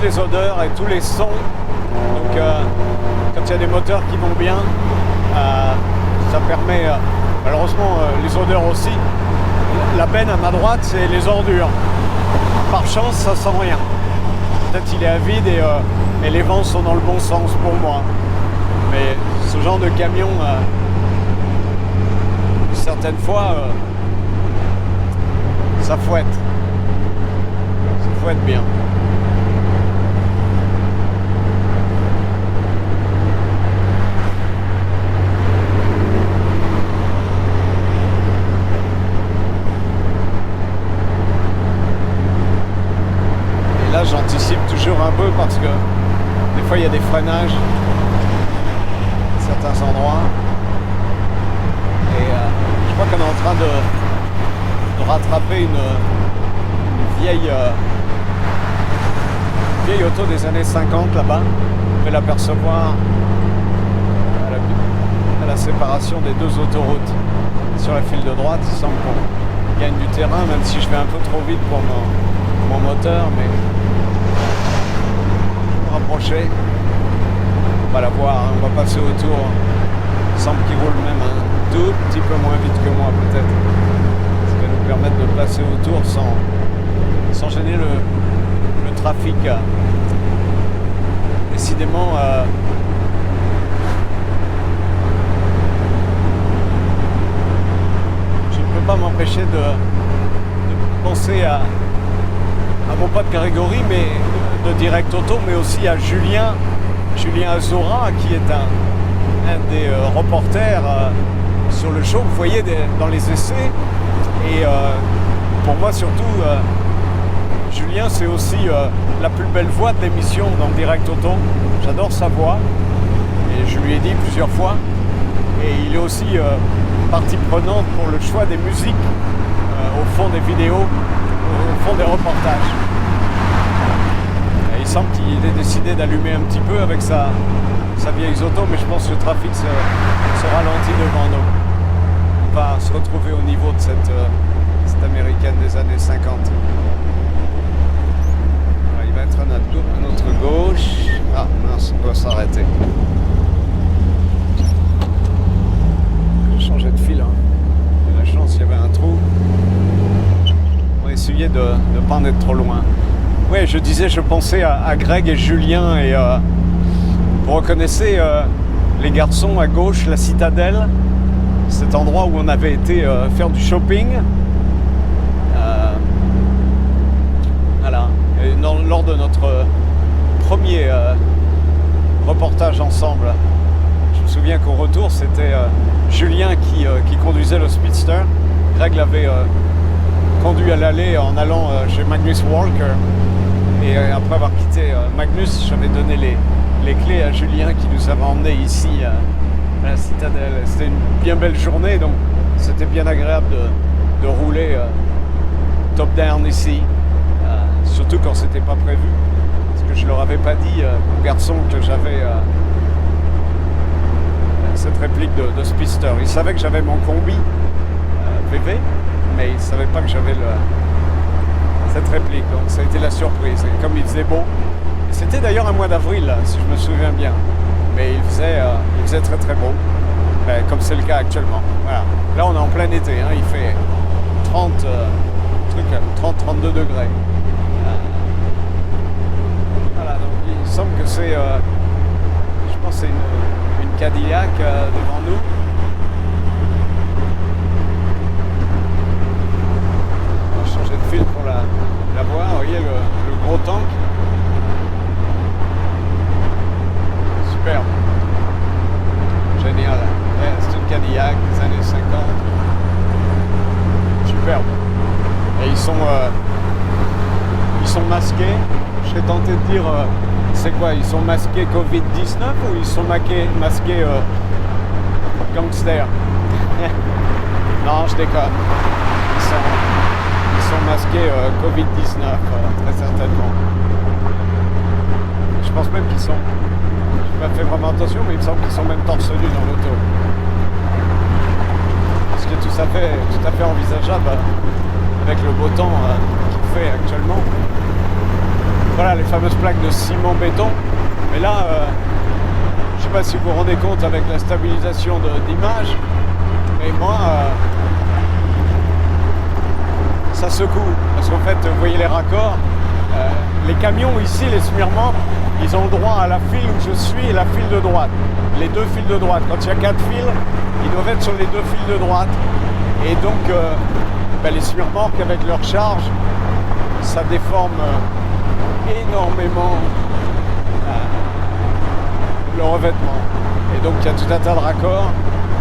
toutes les odeurs et tous les sons. Donc quand il y a des moteurs qui vont bien, ça permet, malheureusement les odeurs aussi. La benne à ma droite, c'est les ordures. Par chance, ça sent rien. Peut-être il est à vide et les vents sont dans le bon sens pour moi. Mais ce genre de camion, certaines fois, ça fouette. Ça fouette bien. Et là, j'anticipe toujours un peu parce que des fois, il y a des freinages à certains endroits. Et je crois qu'on est en train de rattraper une vieille auto des années 50 là-bas. On peut l'apercevoir à la séparation des deux autoroutes. Sur la file de droite, il semble qu'on gagne du terrain, même si je vais un peu trop vite pour mon moteur, mais je vais me rapprocher. On va la voir, hein. On va passer autour. Il semble qu'il roule même un tout petit peu moins vite que moi peut-être. Ce qui va nous permettre de passer autour sans gêner le trafic. Décidément, je ne peux pas m'empêcher de penser à mon pote Grégory, mais de Direct Auto, mais aussi à Julien Azora, qui est un des reporters sur le show, vous voyez, dans les essais. Et pour moi surtout, Julien, c'est aussi la plus belle voix de l'émission dans Direct Auto. J'adore sa voix et je lui ai dit plusieurs fois. Et il est aussi partie prenante pour le choix des musiques au fond des vidéos, au fond des reportages. Et il semble qu'il ait décidé d'allumer un petit peu avec sa vieille auto, mais je pense que le trafic se ralentit devant nous. On va se retrouver au niveau de cette américaine des années 50. Il va être à notre gauche. Ah mince, on doit s'arrêter. J'ai changé de fil. Hein. J'ai la chance, il y avait un trou. On va essayer de ne pas en être trop loin. Oui, je disais, je pensais à Greg et Julien et vous reconnaissez les garçons à gauche, la citadelle, cet endroit où on avait été faire du shopping. Voilà. Et lors de notre premier reportage ensemble, je me souviens qu'au retour, c'était Julien qui conduisait le Speedster. Greg l'avait conduit à l'aller en allant chez Magnus Walker. Et après avoir quitté Magnus, j'avais donné les clés à Julien qui nous avait emmenés ici à la citadelle. C'était une bien belle journée, donc c'était bien agréable de rouler top down ici, surtout quand c'était pas prévu, parce que je leur avais pas dit aux garçons que j'avais cette réplique de Speedster. Ils savaient que j'avais mon combi VV, mais ils savaient pas que j'avais cette réplique, donc ça a été la surprise. Et comme il faisait beau, et c'était d'ailleurs un mois d'avril, si je me souviens bien, mais il faisait très très beau, comme c'est le cas actuellement. Voilà. Là on est en plein été, hein, il fait 30-32 degrés. Voilà, donc il semble que c'est, je pense que c'est une Cadillac devant nous. On va changer de fil pour la voir. Vous voyez le gros tank. Superbe. Génial. Ouais, c'est une Cadillac des années 50. Superbe. Et ils sont masqués. Je serais tenté de dire, c'est quoi? Ils sont masqués Covid-19 ou ils sont masqués gangsters? Non, je déconne. Ils sont masqués Covid-19, très certainement. Je pense même qu'ils sont... Je n'ai pas fait vraiment attention, mais il me semble qu'ils sont même torse nu dans l'auto. Ce qui est tout à fait envisageable avec le beau temps qu'il fait actuellement. voilà, les fameuses plaques de ciment-béton. Mais là, je ne sais pas si vous vous rendez compte avec la stabilisation d'image, mais moi, ça secoue. Parce qu'en fait, vous voyez les raccords, les camions ici, les Smirnoff, ils ont le droit à la file où je suis et la file de droite. Les deux files de droite. Quand il y a 4 files, ils doivent être sur les 2 files de droite. Et donc, les Smirnoff, avec leur charge, ça déforme énormément le revêtement. Et donc, il y a tout un tas de raccords.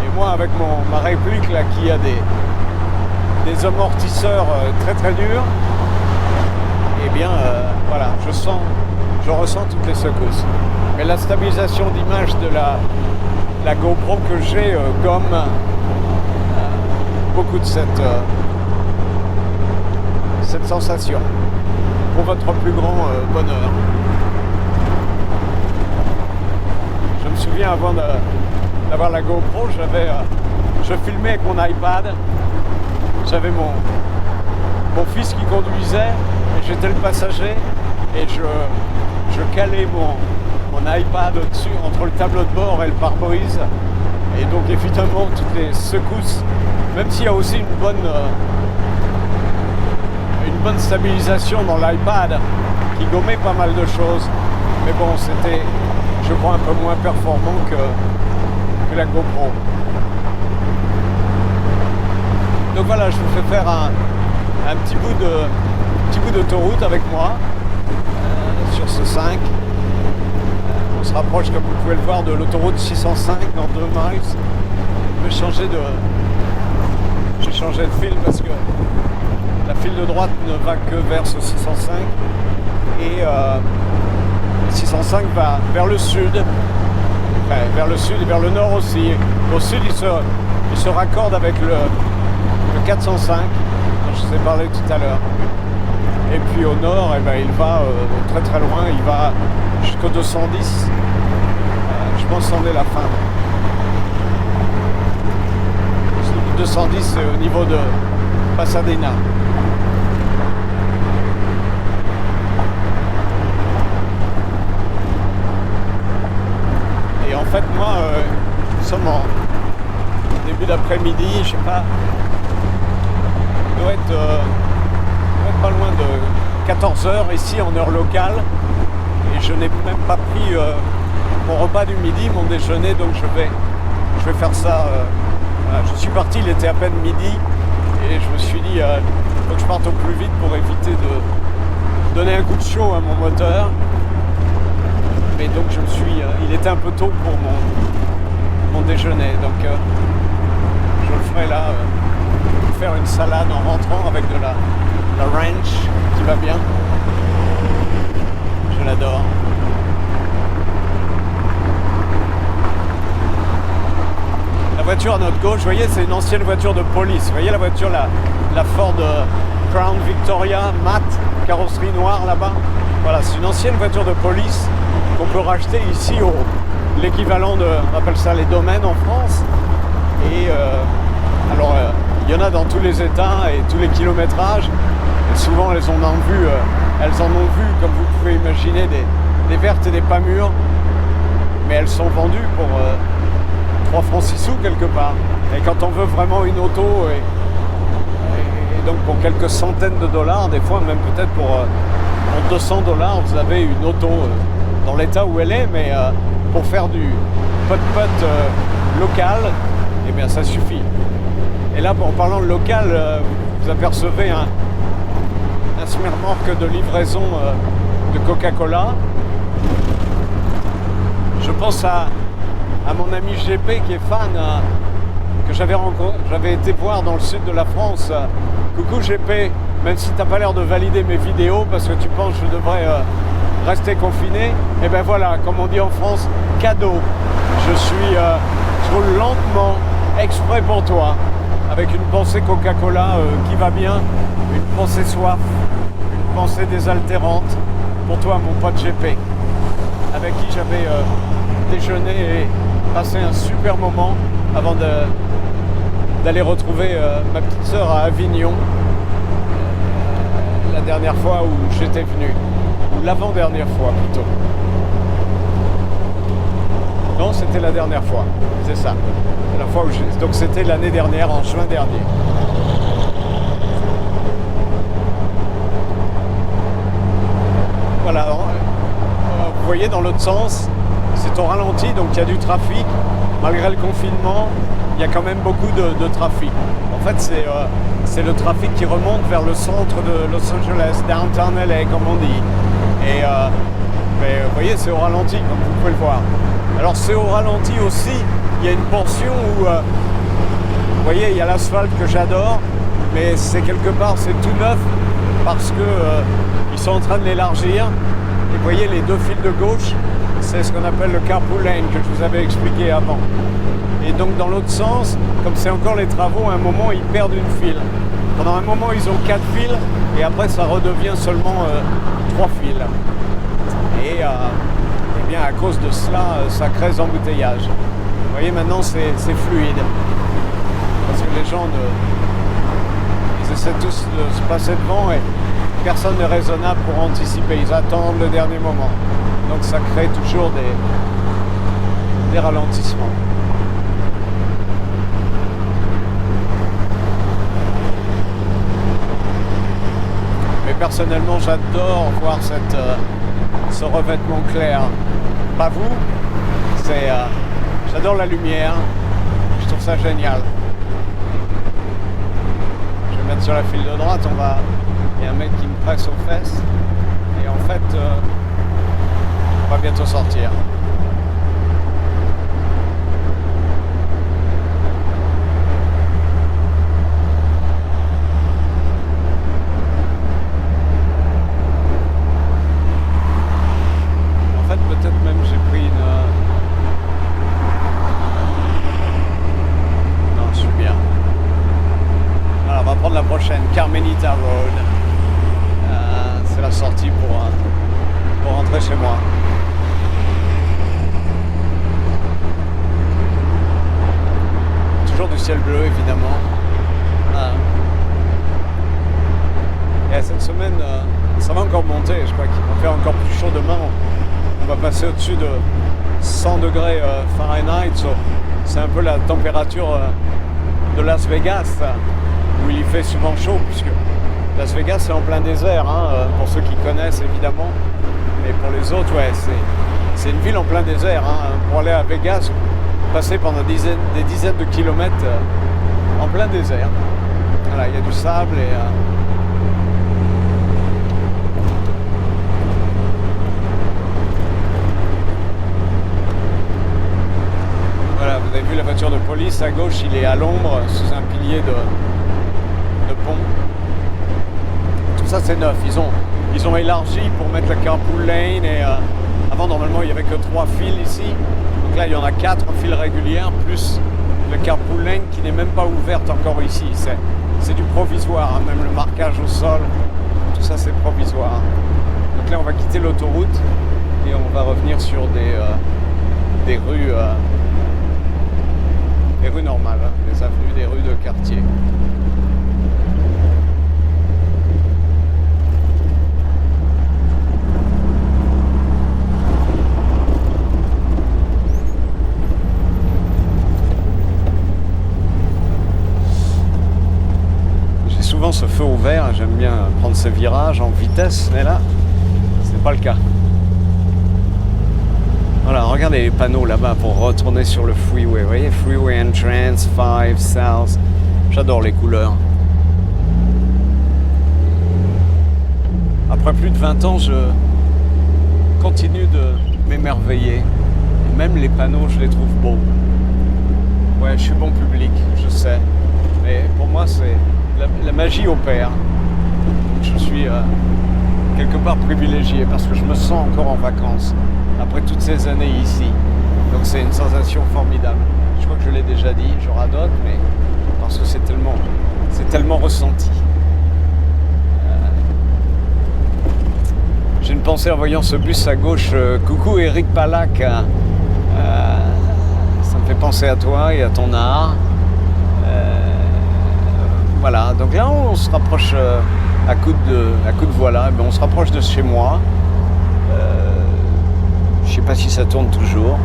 Et moi, avec ma réplique, là, qui a des amortisseurs très très durs, eh bien, voilà, je ressens toutes les secousses. Mais la stabilisation d'image de la GoPro que j'ai gomme beaucoup de cette sensation, pour votre plus grand bonheur. Je me souviens, avant d'avoir la GoPro, je filmais avec mon iPad. J'avais mon fils qui conduisait, et j'étais le passager, et je calais mon iPad au-dessus, entre le tableau de bord et le pare-brise. Et donc évidemment, toutes les secousses, même s'il y a aussi une bonne stabilisation dans l'iPad, qui gommait pas mal de choses. Mais bon, c'était, je crois, un peu moins performant que la GoPro. Donc voilà, je vous fais faire un petit bout d'autoroute avec moi sur ce 5. On se rapproche, comme vous pouvez le voir, de l'autoroute 605 dans 2 miles. Je vais j'ai changé de fil parce que la file de droite ne va que vers ce 605 et le 605 va vers le sud, enfin, vers le sud et vers le nord aussi. Au sud, il se raccorde avec le 405 dont je vous ai parlé tout à l'heure. Et puis au nord, eh ben, il va très très loin, il va jusqu'au 210. Je pense que c'en est la fin. Le 210, c'est au niveau de Pasadena. Et en fait, moi, nous sommes en début d'après-midi, je sais pas, il doit être pas loin de 14h ici en heure locale, et je n'ai même pas pris mon repas du midi, mon déjeuner, donc je vais faire ça. Voilà. Je suis parti, il était à peine midi, et je me suis dit faut que je parte au plus vite pour éviter de donner un coup de chaud à mon moteur. Mais donc il était un peu tôt pour mon déjeuner, donc je le ferai là, faire une salade en rentrant avec de la ranch qui va bien. Je l'adore. La voiture à notre gauche, vous voyez, c'est une ancienne voiture de police. Vous voyez la voiture, la Ford Crown Victoria Matte, carrosserie noire là-bas. Voilà, c'est une ancienne voiture de police qu'on peut racheter ici au l'équivalent de, on appelle ça les domaines en France. Et alors, il y en a dans tous les États et tous les kilométrages. Et souvent, elles en ont vu, comme vous pouvez imaginer, des vertes et des pas mûres. Mais elles sont vendues pour 3 francs 6 sous quelque part. Et quand on veut vraiment une auto, et donc pour quelques centaines de dollars, des fois même peut-être pour 200 $, vous avez une auto dans l'état où elle est, mais pour faire du putt-putt local, eh bien ça suffit. Et là, en parlant de local, vous apercevez un Smirnoff de livraison de Coca-Cola. Je pense à mon ami GP qui est fan, que j'avais été voir dans le sud de la France. Coucou GP, même si tu n'as pas l'air de valider mes vidéos parce que tu penses que je devrais rester confiné, et ben voilà, comme on dit en France, cadeau. Je roule lentement, exprès pour toi, avec une pensée Coca-Cola qui va bien, une pensée soif, une pensée désaltérante pour toi, mon pote GP, avec qui j'avais déjeuné et passé un super moment avant d'aller retrouver ma petite sœur à Avignon la dernière fois où j'étais venu. ou l'avant-dernière fois plutôt. Non, c'était la dernière fois, c'est ça. La fois où donc c'était l'année dernière, en juin dernier. Voilà, alors, vous voyez dans l'autre sens, c'est au ralenti, donc il y a du trafic. Malgré le confinement, il y a quand même beaucoup de trafic. En fait, c'est le trafic qui remonte vers le centre de Los Angeles, downtown LA, comme on dit. Et mais vous voyez, c'est au ralenti, comme vous pouvez le voir. Alors c'est au ralenti aussi, il y a une portion où, vous voyez, il y a l'asphalte que j'adore, mais c'est quelque part, c'est tout neuf, parce que ils sont en train de l'élargir. Et vous voyez, les deux fils de gauche, c'est ce qu'on appelle le carpool lane, que je vous avais expliqué avant. Et donc dans l'autre sens, comme c'est encore les travaux, à un moment, ils perdent une file. Pendant un moment, ils ont 4 files, et après, ça redevient seulement 3 files. Et bien à cause de cela, ça crée des embouteillages. Vous voyez, maintenant c'est fluide. Parce que les gens, ils essaient tous de se passer devant et personne n'est raisonnable pour anticiper. Ils attendent le dernier moment. Donc ça crée toujours des ralentissements. Mais personnellement, j'adore voir ce revêtement clair. Pas vous, j'adore la lumière, je trouve ça génial. Je vais mettre sur la file de droite, il y a un mec qui me presse aux fesses et en fait on va bientôt sortir. Peut-être même j'ai pris une... Non, je suis bien. Alors, on va prendre la prochaine, Carmenita Road. C'est la sortie pour rentrer chez moi. Toujours du ciel bleu, évidemment. Et cette semaine, ça va encore monter. Je crois qu'il va faire encore plus chaud demain. On va passer au-dessus de 100 degrés Fahrenheit. C'est un peu la température de Las Vegas, où il fait souvent chaud, puisque Las Vegas c'est en plein désert, pour ceux qui connaissent évidemment. Mais pour les autres, ouais, c'est une ville en plein désert. Pour aller à Vegas, passer pendant des dizaines de kilomètres en plein désert. Voilà, il y a du sable et... Voilà, vous avez vu la voiture de police à gauche, il est à l'ombre sous un pilier de pont. Tout ça c'est neuf, ils ont élargi pour mettre le carpool lane et avant normalement il n'y avait que 3 fils ici. Donc là il y en a 4 fils régulières plus le carpool lane qui n'est même pas ouverte encore ici. C'est du provisoire, même le marquage au sol, tout ça c'est provisoire. Donc là on va quitter l'autoroute et on va revenir sur des rues... des rues normales, des avenues, des rues de quartier. J'ai souvent ce feu au vert, j'aime bien prendre ce virage en vitesse, mais là, c'est pas le cas. Voilà, regardez les panneaux là-bas pour retourner sur le freeway. Vous voyez, Freeway Entrance, 5 South. J'adore les couleurs. Après plus de 20 ans, je continue de m'émerveiller. Et même les panneaux, je les trouve beaux. Ouais, je suis bon public, je sais. Mais pour moi, c'est la magie opère. Je suis quelque part privilégié parce que je me sens encore en vacances. Après toutes ces années ici. Donc c'est une sensation formidable. Je crois que je l'ai déjà dit, je radote, mais parce que c'est tellement ressenti. J'ai une pensée en voyant ce bus à gauche. Coucou Eric Palac. Ça me fait penser à toi et à ton art. Voilà, donc là on se rapproche à coup de voilà, on se rapproche de chez moi. Je sais pas si ça tourne toujours.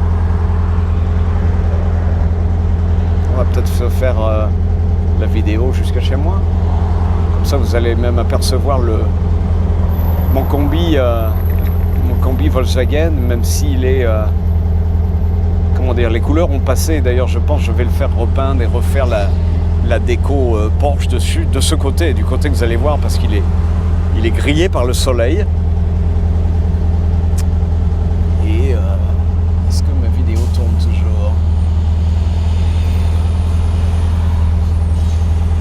On va peut-être se faire la vidéo jusqu'à chez moi. Comme ça, vous allez même apercevoir mon combi Volkswagen, même s'il est... comment dire, les couleurs ont passé. D'ailleurs, je pense que je vais le faire repeindre et refaire la déco Porsche dessus, de ce côté, du côté que vous allez voir, parce qu'il est grillé par le soleil. Et est-ce que ma vidéo tourne toujours?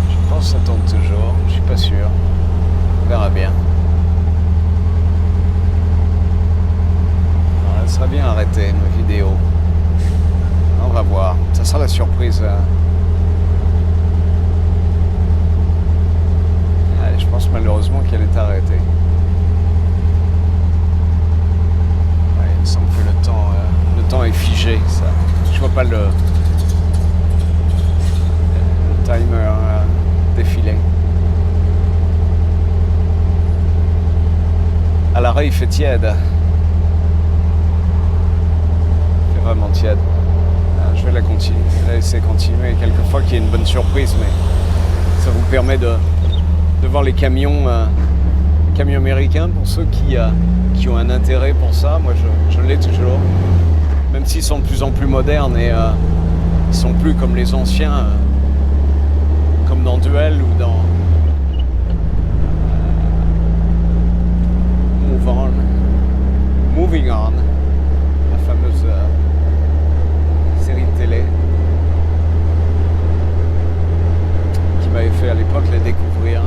Je pense que ça tourne toujours, je suis pas sûr. On verra bien. Alors, elle sera bien arrêtée, ma vidéo. On va voir, ça sera la surprise. Allez, je pense malheureusement qu'elle est arrêtée. Ouais, il me semble que le temps est figé. Ça. Je vois pas le timer défiler. À l'arrêt, il fait tiède. Il fait vraiment tiède. Je vais la laisser continuer. Quelquefois qu'il y ait une bonne surprise, mais ça vous permet de voir les camions américains pour ceux qui ont un intérêt pour ça. Moi, je l'ai toujours. Même s'ils sont de plus en plus modernes et ils sont plus comme les anciens, comme dans Duel ou dans Moving On, la fameuse série de télé qui m'avait fait à l'époque les découvrir.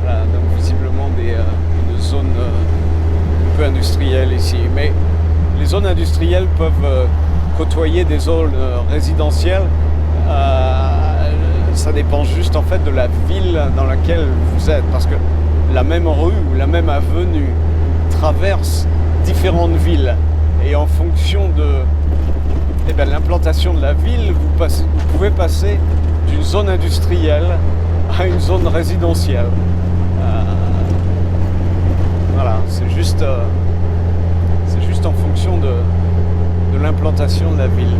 Voilà, donc visiblement une zone un peu industrielle ici, mais les zones industrielles peuvent côtoyer des zones résidentielles. Ça dépend juste en fait de la ville dans laquelle vous êtes, parce que la même rue ou la même avenue traverse différentes villes, et en fonction de l'implantation de la ville, vous pouvez passer d'une zone industrielle à une zone résidentielle. Voilà, c'est juste en fonction de l'implantation de la ville.